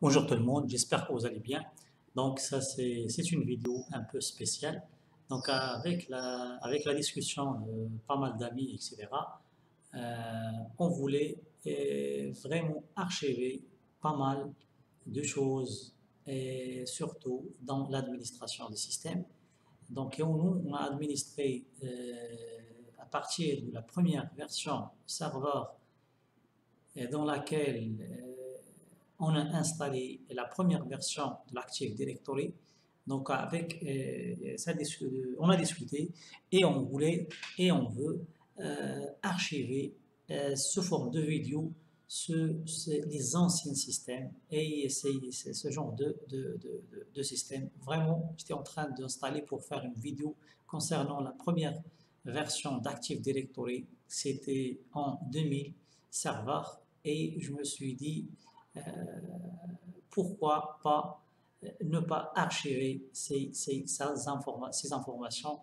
Bonjour tout le monde, j'espère que vous allez bien. Donc ça c'est une vidéo un peu spéciale. Donc avec la discussion de pas mal d'amis, etc., on voulait vraiment archiver pas mal de choses, et surtout dans l'administration des systèmes. Donc nous, on a administré à partir de la première version serveur dans laquelle on a installé la première version de l'Active Directory. Donc on a discuté et on voulait et on veut archiver sous forme de vidéo les anciens systèmes et ce genre de système. Vraiment, j'étais en train d'installer pour faire une vidéo concernant la première version d'Active Directory. C'était en 2000 serveur et je me suis dit pourquoi pas ne pas archiver ces informations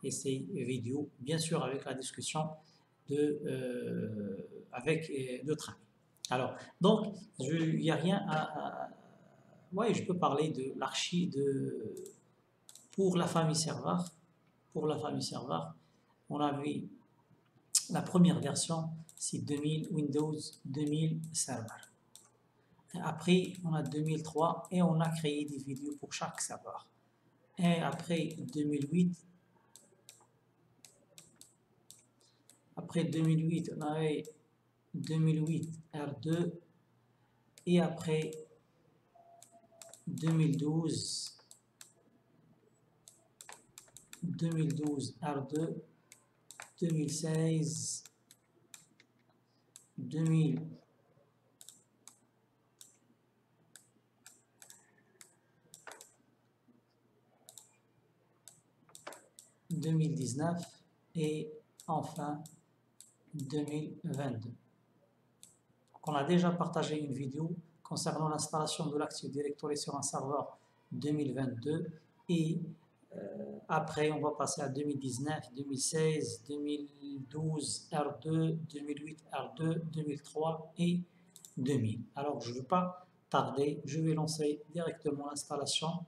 et ces vidéos, bien sûr avec la discussion avec d'autres amis. Alors, donc, il n'y a rien ouais, je peux parler de l'archi pour la famille serveur. Pour la famille serveur, on a vu la première version, c'est 2000 Windows 2000 Server. Après, on a 2003 et on a créé des vidéos pour chaque serveur. Et après 2008, on avait 2008 R2 et après 2012 R2, 2016, 2019 et enfin 2022. Donc, on a déjà partagé une vidéo concernant l'installation de l'Active Directory sur un serveur 2022 et après on va passer à 2019, 2016, 2012 R2, 2008 R2, 2003 et 2000. Alors je ne veux pas tarder, je vais lancer directement l'installation.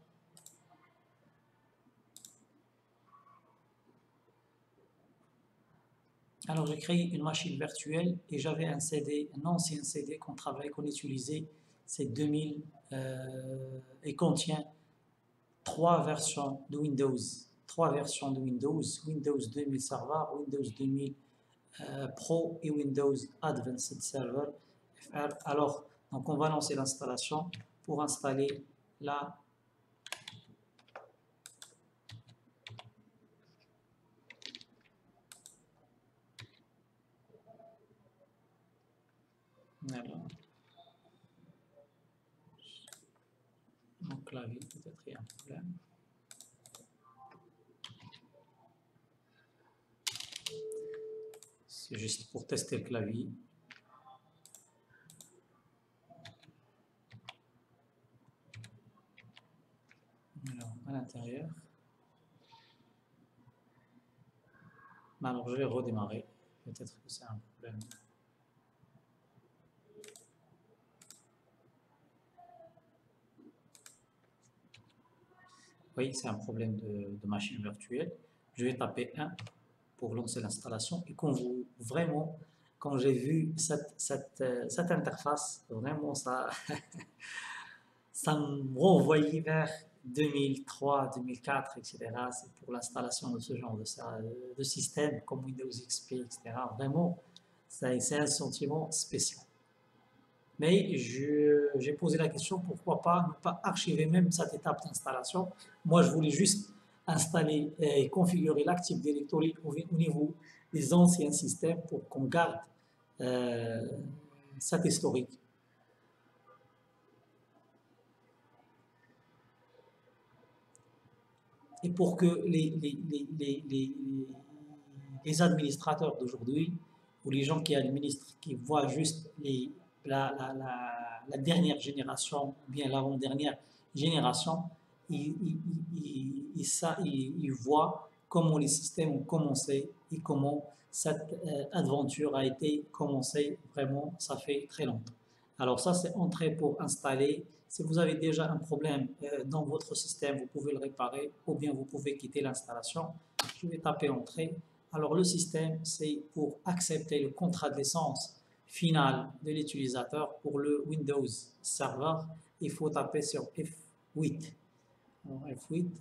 Alors j'ai créé une machine virtuelle et j'avais un CD, un ancien CD qu'on utilisait, c'est 2000 et contient trois versions de Windows. Windows 2000 Server, Windows 2000 Pro et Windows Advanced Server FR. Alors, donc on va lancer l'installation pour installer la alors, mon clavier, peut-être il y a un problème. C'est juste pour tester le clavier. Alors, à l'intérieur. Alors, je vais redémarrer. Peut-être que c'est un problème. Oui, c'est un problème de machine virtuelle. Je vais taper 1 pour lancer l'installation. Et vraiment, quand j'ai vu cette interface, vraiment, ça me renvoyait vers 2003, 2004, etc. C'est pour l'installation de ce genre de système comme Windows XP, etc. Vraiment, c'est un sentiment spécial. Mais j'ai posé la question, pourquoi pas ne pas archiver même cette étape d'installation. Moi, je voulais juste installer et configurer l'Active Directory au niveau des anciens systèmes pour qu'on garde cet historique. Et pour que les administrateurs d'aujourd'hui ou les gens qui administrent, qui voient juste la dernière génération ou bien l'avant-dernière génération, ils voient comment les systèmes ont commencé et comment cette aventure a été commencée. Vraiment, ça fait très longtemps. Alors ça, c'est entrée pour installer. Si vous avez déjà un problème dans votre système, vous pouvez le réparer ou bien vous pouvez quitter l'installation. Je vais taper entrée. Alors le système, c'est pour accepter le contrat de licence final de l'utilisateur pour le Windows Server. Il faut taper sur F8. F8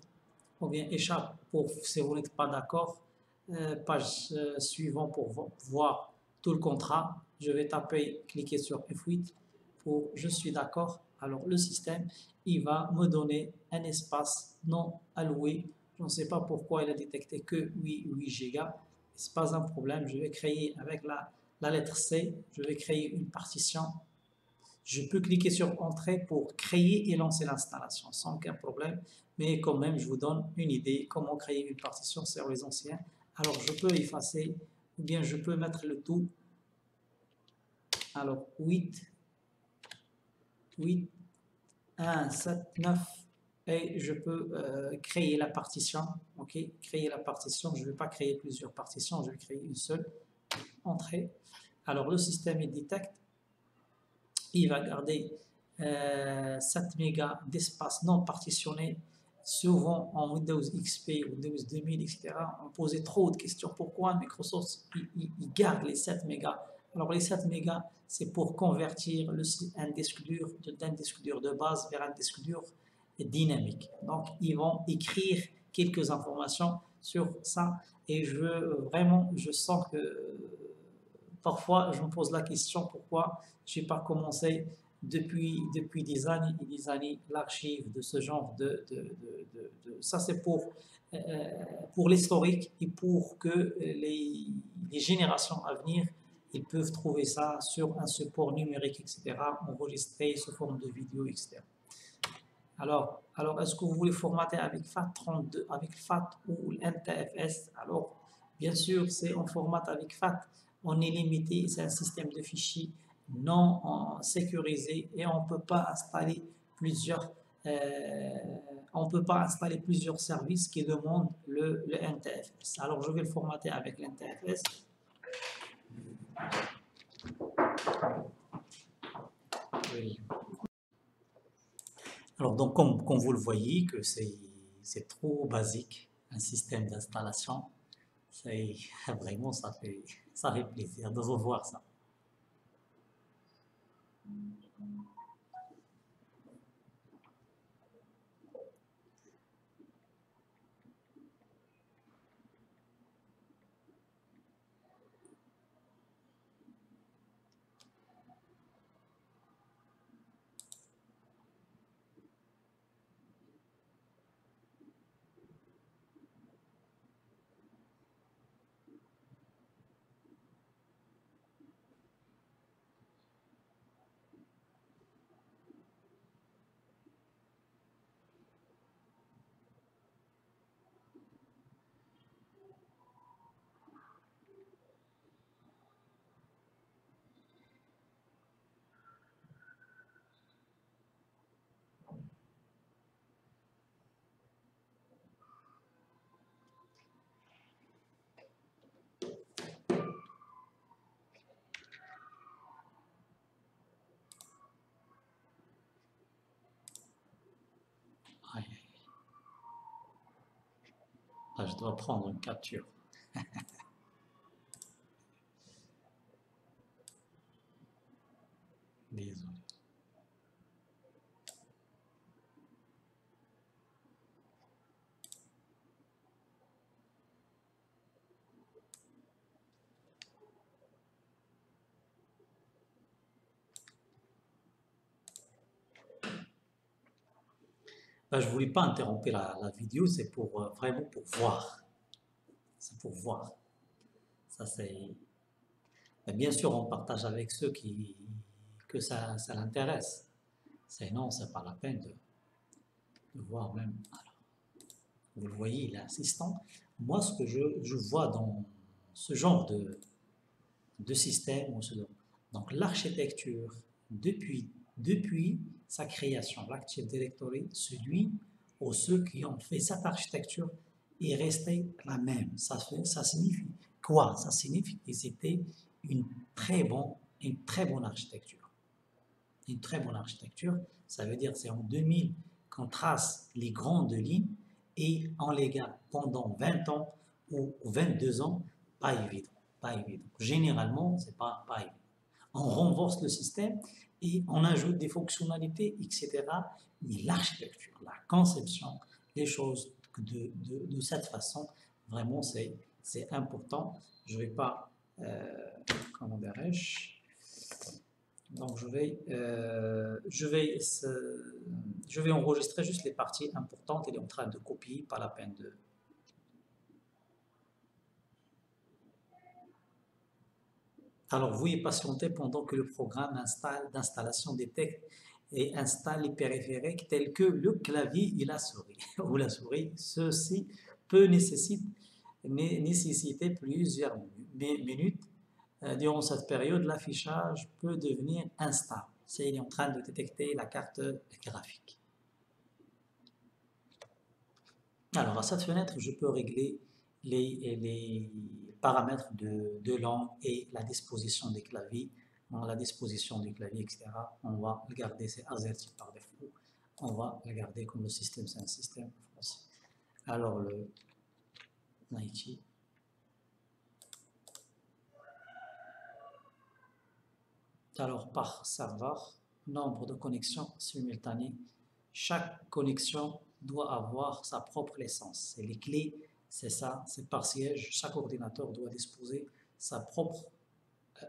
ou bien échappe pour si vous n'êtes pas d'accord. Page suivante pour voir tout le contrat. Je vais taper, cliquer sur F8 pour je suis d'accord. Alors le système, il va me donner un espace non alloué. Je ne sais pas pourquoi il a détecté que 8 gigas. Ce n'est pas un problème. Je vais créer avec la lettre C, je vais créer une partition. Je peux cliquer sur Entrée pour créer et lancer l'installation sans aucun problème. Mais quand même, je vous donne une idée comment créer une partition sur les anciens. Alors, je peux effacer ou bien je peux mettre le tout. Alors, 8, 1, 7, 9 et je peux créer la partition. Ok, créer la partition. Je ne vais pas créer plusieurs partitions, je vais créer une seule. Entrée. Alors, le système, il détecte. Il va garder 7 mégas d'espace non partitionné. Souvent en Windows XP, Windows 2000, etc., on posait trop de questions. Pourquoi Microsoft il garde les 7 mégas? Alors les 7 mégas, c'est pour convertir un disque dur d'un disque dur de base vers un disque dur dynamique. Donc ils vont écrire quelques informations sur ça et je sens que parfois je me pose la question pourquoi je n'ai pas commencé depuis des années et des années l'archive de ce genre ça c'est pour l'historique et pour que les générations à venir ils peuvent trouver ça sur un support numérique, etc., enregistré sous forme de vidéo, etc. Alors est-ce que vous voulez formater avec FAT32, avec FAT ou NTFS? Alors, bien sûr, c'est en format avec FAT. On est limité, c'est un système de fichiers non sécurisé et on ne peut pas installer plusieurs services qui demandent le NTFS. Alors, je vais le formater avec l'NTFS. Oui. Alors, donc, comme vous le voyez, que c'est trop basique, un système d'installation. Vraiment, ça fait plaisir de revoir ça. Là, je dois prendre une capture. Désolé. Là, je ne voulais pas interrompre la vidéo, c'est pour vraiment pour voir. C'est pour voir. Ça, c'est. Bien sûr, on partage avec ceux que ça l'intéresse. Sinon, ce n'est pas la peine de voir même. Alors, vous le voyez, il est assistant. Moi, ce que je vois dans ce genre de système, donc l'architecture, depuis sa création, l'Active Directory, celui ou ceux qui ont fait cette architecture est resté la même. Ça signifie quoi? Ça signifie que c'était une très bonne architecture. une très bonne architecture. Ça veut dire c'est en 2000 qu'on trace les grandes lignes et on les garde pendant 20 ans ou 22 ans, pas évident. Pas évident. Généralement, c'est pas évident. On renforce le système et on ajoute des fonctionnalités, etc. Mais l'architecture, la conception, les choses de cette façon, vraiment, c'est important. Je ne vais pas, comment dirais-je, donc je vais enregistrer juste les parties importantes. Il est en train de copier, pas la peine de... Alors, veuillez patienter pendant que le programme d'installation détecte et installe les périphériques tels que le clavier et la souris. ou la souris. Ceci peut nécessiter plusieurs minutes. Durant cette période, l'affichage peut devenir instable. C'est il est en train de détecter la carte graphique. Alors, à cette fenêtre, je peux régler les paramètres de langue et la disposition des claviers. Dans la disposition du clavier, etc., on va le garder, c'est AZERTY par défaut. On va le garder comme le système, c'est un système français. Alors, le Nike. Alors, par serveur, nombre de connexions simultanées. Chaque connexion doit avoir sa propre licence. Et les clés, c'est ça, c'est par siège. Chaque ordinateur doit disposer sa propre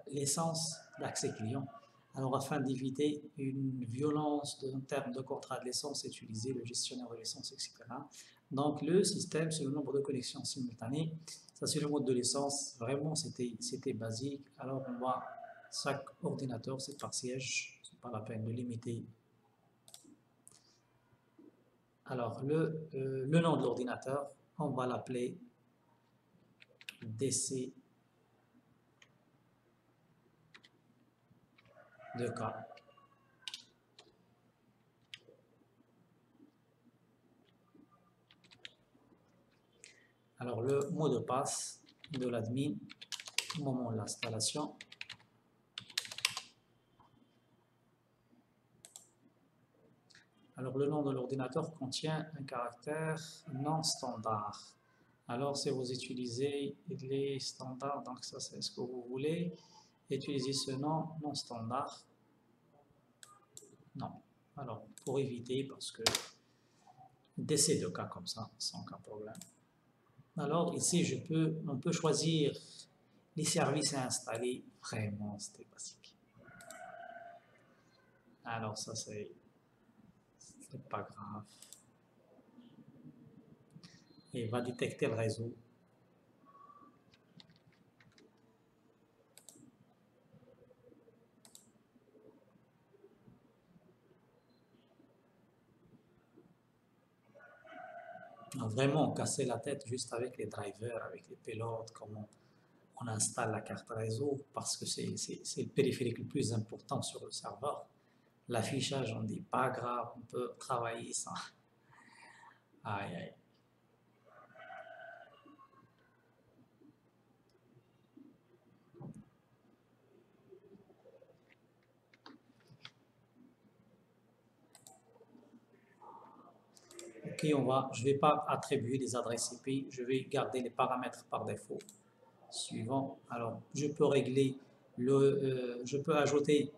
licence d'accès client. Alors, afin d'éviter une violence en termes de contrat de licence, utiliser le gestionnaire de licence, etc. Donc, le système, c'est le nombre de connexions simultanées. Ça, c'est le mode de licence. Vraiment, c'était basique. Alors, on va, chaque ordinateur, c'est par siège. C'est pas la peine de limiter. Alors, le nom de l'ordinateur, on va l'appeler DC 2K. Alors, le mot de passe de l'admin au moment de l'installation. Alors, le nom de l'ordinateur contient un caractère non standard. Alors, si vous utilisez les standards, donc ça c'est ce que vous voulez, utiliser ce nom non standard. Non. Alors, pour éviter, parce que DC2K comme ça, sans aucun problème. Alors, ici, on peut choisir les services à installer. Vraiment, c'était basique. Alors, ça, c'est pas grave. Il va détecter le réseau. Vraiment casser la tête juste avec les drivers, avec les payloads, comment on installe la carte réseau, parce que c'est le périphérique le plus important sur le serveur. L'affichage, on dit pas grave, on peut travailler sans. Aïe, aïe. Ok, je ne vais pas attribuer des adresses IP, je vais garder les paramètres par défaut. Suivant, alors je peux régler, je peux ajouter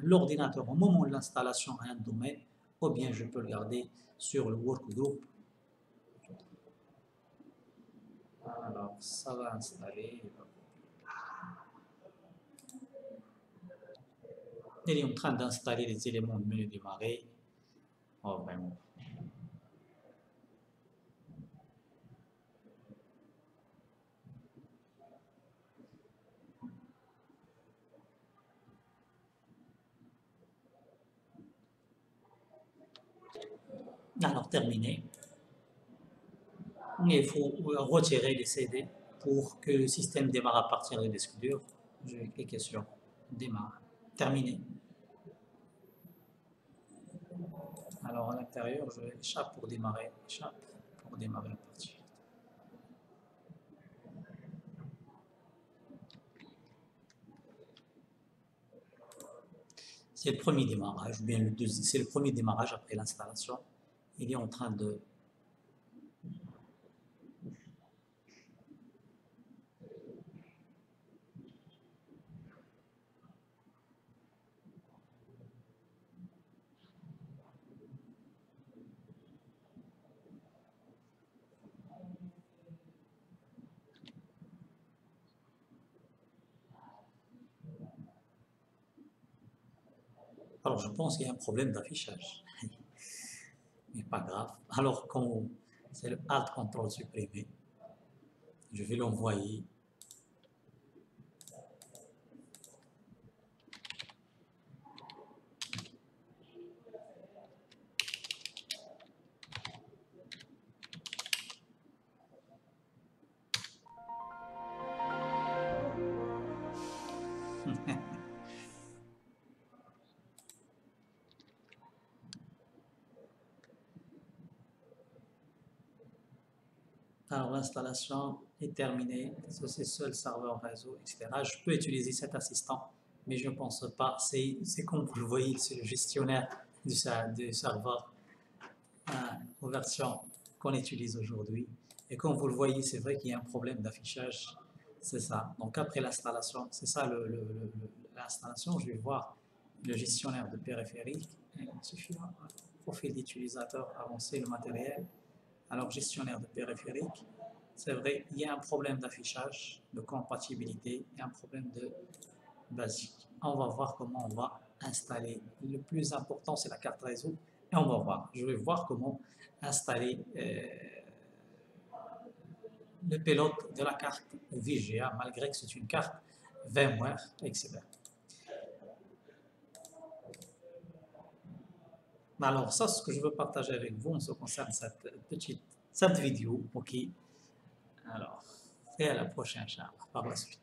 l'ordinateur au moment de l'installation à un domaine, ou bien je peux le garder sur le workgroup. Alors ça va installer. Il est en train d'installer les éléments de menu démarrer. Oh, vraiment. Alors, terminé. Il faut retirer les CD pour que le système démarre à partir du disque dur. Je vais cliquer sur démarre. Terminé. Alors, à l'intérieur, je échappe pour démarrer. Échappe pour démarrer la partie. C'est le premier démarrage, ou bien c'est le premier démarrage après l'installation. Il est en train de... Alors, je pense qu'il y a un problème d'affichage, mais pas grave. Alors, quand c'est le Alt Contrôle supprimé, je vais l'envoyer. Alors, l'installation est terminée. C'est seul serveur réseau, etc. Je peux utiliser cet assistant, mais je ne pense pas. C'est comme vous le voyez, c'est le gestionnaire du serveur aux versions qu'on utilise aujourd'hui. Et comme vous le voyez, c'est vrai qu'il y a un problème d'affichage. C'est ça. Donc, après l'installation, c'est ça l'installation. Je vais voir le gestionnaire de périphérique. Il suffira. Profil d'utilisateur avancé, le matériel. Alors, gestionnaire de périphérique, c'est vrai, il y a un problème d'affichage, de compatibilité et un problème de basique. On va voir comment on va installer. Le plus important, c'est la carte réseau. Et on va voir. Je vais voir comment installer le pilote de la carte VGA, malgré que c'est une carte VMware, etc. Alors, ça, ce que je veux partager avec vous en ce qui concerne cette vidéo. OK. Alors, et à la prochaine, par la suite.